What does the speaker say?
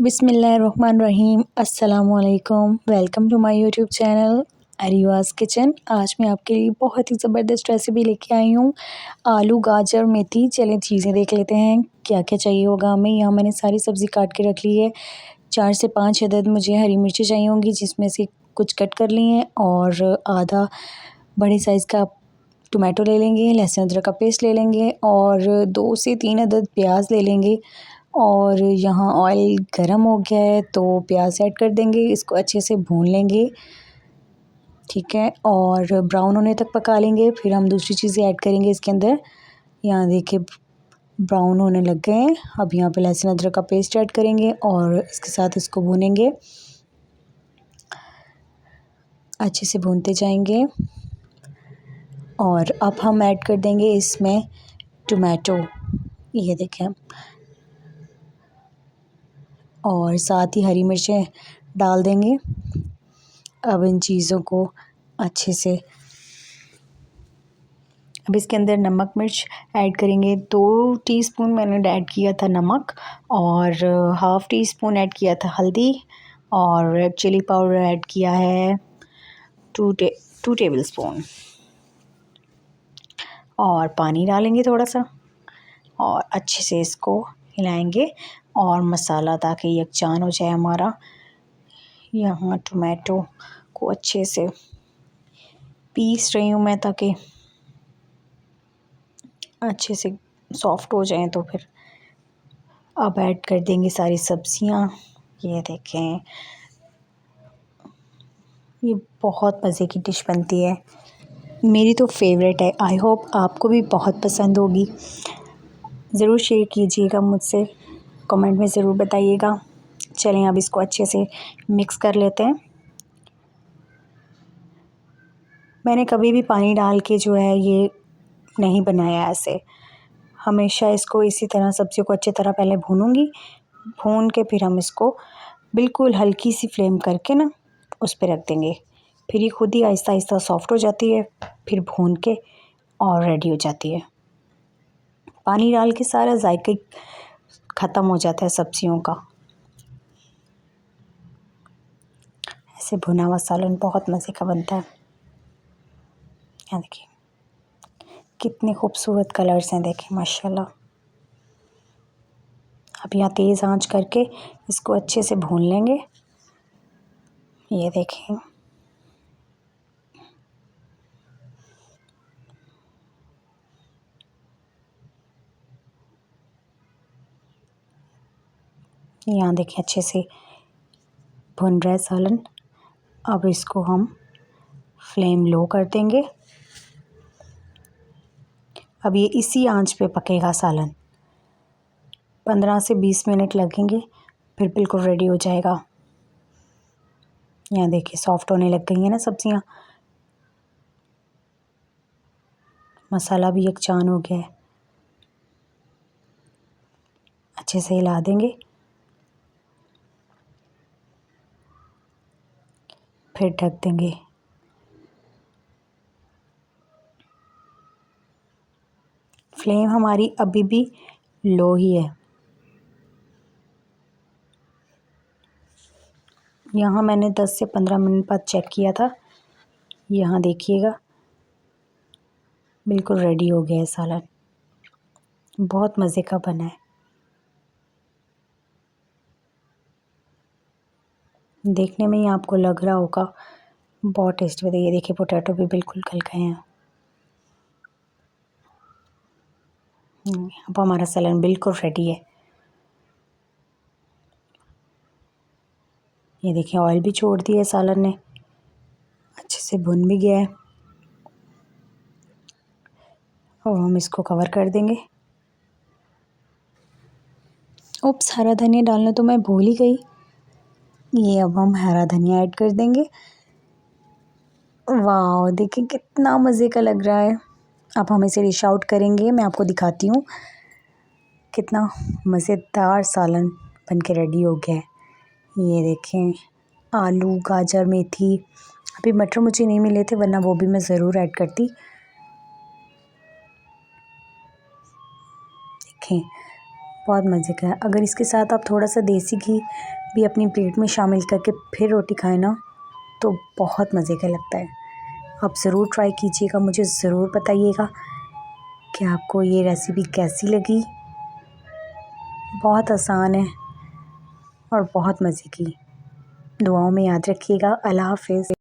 बिस्मिल्लाहिर्रहमानिर्रहीम अस्सलामुअलैकुम। Welcome to my YouTube channel Ariwa's kitchen. आज मैं आपके लिए बहुत ही ज़बरदस्त रेसिपी लेके आई हूँ, आलू गाजर मेथी। चलें चीज़ें देख लेते हैं क्या क्या चाहिए होगा हमें। यहाँ मैंने सारी सब्ज़ी काट के रख ली है। 4 से 5 अदद मुझे हरी मिर्ची चाहिए होंगी, जिसमें से कुछ कट कर ली हैं, और आधा बड़े साइज़ का टमाटो ले लेंगे, लहसुन अदरक का पेस्ट ले लेंगे, और 2 से 3 अदद प्याज ले लेंगे। और यहाँ ऑयल गरम हो गया है तो प्याज ऐड कर देंगे, इसको अच्छे से भून लेंगे, ठीक है, और ब्राउन होने तक पका लेंगे। फिर हम दूसरी चीज़ें ऐड करेंगे इसके अंदर। यहाँ देखिए ब्राउन होने लग गए हैं। अब यहाँ पे लहसुन अदरक का पेस्ट ऐड करेंगे और इसके साथ इसको भूनेंगे, अच्छे से भूनते जाएंगे। और अब हम ऐड कर देंगे इसमें टमाटो, ये देखें, और साथ ही हरी मिर्चें डाल देंगे। अब इन चीज़ों को अच्छे से, अब इसके अंदर नमक मिर्च ऐड करेंगे। 2 टीस्पून मैंने ऐड किया था नमक, और हाफ़ टी स्पून ऐड किया था हल्दी, और रेड चिली पाउडर ऐड किया है 2 टेबल स्पून, और पानी डालेंगे थोड़ा सा, और अच्छे से इसको हिलाएंगे और मसाला ताकि यकजान हो जाए हमारा। यहाँ टमाटो को अच्छे से पीस रही हूँ मैं ताकि अच्छे से सॉफ्ट हो जाएं। तो फिर अब ऐड कर देंगे सारी सब्जियाँ। ये देखें, ये बहुत मज़े की डिश बनती है, मेरी तो फेवरेट है। आई होप आपको भी बहुत पसंद होगी। ज़रूर शेयर कीजिएगा मुझसे, कमेंट में ज़रूर बताइएगा। चलें अब इसको अच्छे से मिक्स कर लेते हैं। मैंने कभी भी पानी डाल के जो है ये नहीं बनाया ऐसे, हमेशा इसको इसी तरह सब्ज़ियों को अच्छी तरह पहले भूनूंगी, भून के फिर हम इसको बिल्कुल हल्की सी फ्लेम करके ना उस पर रख देंगे। फिर ये खुद ही आहिस्ता आहिस्ता सॉफ्ट हो जाती है, फिर भून के और रेडी हो जाती है। पानी डाल के सारा जायका ख़त्म हो जाता है सब्जियों का। ऐसे भुना हुआ सालन बहुत मज़े का बनता है। यहाँ देखिए कितने खूबसूरत कलर्स हैं, देखें माशाल्लाह। अब यहाँ तेज़ आंच करके इसको अच्छे से भून लेंगे। ये देखें, यहाँ देखें अच्छे से भुन रहा है सालन। अब इसको हम फ्लेम लो कर देंगे। अब ये इसी आंच पे पकेगा सालन, 15 से 20 मिनट लगेंगे, फिर बिल्कुल रेडी हो जाएगा। यहाँ देखिए सॉफ्ट होने लग गई है ना सब्जियाँ, मसाला भी यकजान हो गया है। अच्छे से हिला देंगे, फिर ढक देंगे। फ्लेम हमारी अभी भी लो ही है। यहाँ मैंने 10 से 15 मिनट बाद चेक किया था। यहाँ देखिएगा बिल्कुल रेडी हो गया है सालन, बहुत मज़े का बना है। देखने में ही आपको लग रहा होगा बहुत टेस्टी बताइए। देखिए पोटैटो भी बिल्कुल गल गए हैं। अब हमारा सालन बिल्कुल रेडी है। ये देखिए ऑयल भी छोड़ दिया है सालन ने, अच्छे से भुन भी गया है। और हम इसको कवर कर देंगे। उप्स, हरा धनिया डालना तो मैं भूल ही गई। ये अब हम हरा धनिया ऐड कर देंगे। वाह, देखिए कितना मज़े का लग रहा है। अब हम इसे डिश आउट करेंगे, मैं आपको दिखाती हूँ कितना मज़ेदार सालन बन के रेडी हो गया है। ये देखें आलू गाजर मेथी, अभी मटर मुझे नहीं मिले थे वरना वो भी मैं ज़रूर ऐड करती। देखें बहुत मज़े का है। अगर इसके साथ आप थोड़ा सा देसी घी भी अपनी प्लेट में शामिल करके फिर रोटी खाएं ना, तो बहुत मज़े का लगता है। आप ज़रूर ट्राई कीजिएगा, मुझे ज़रूर बताइएगा कि आपको ये रेसिपी कैसी लगी। बहुत आसान है और बहुत मज़े की। दुआओं में याद रखिएगा। अल्लाह हाफ़िज़।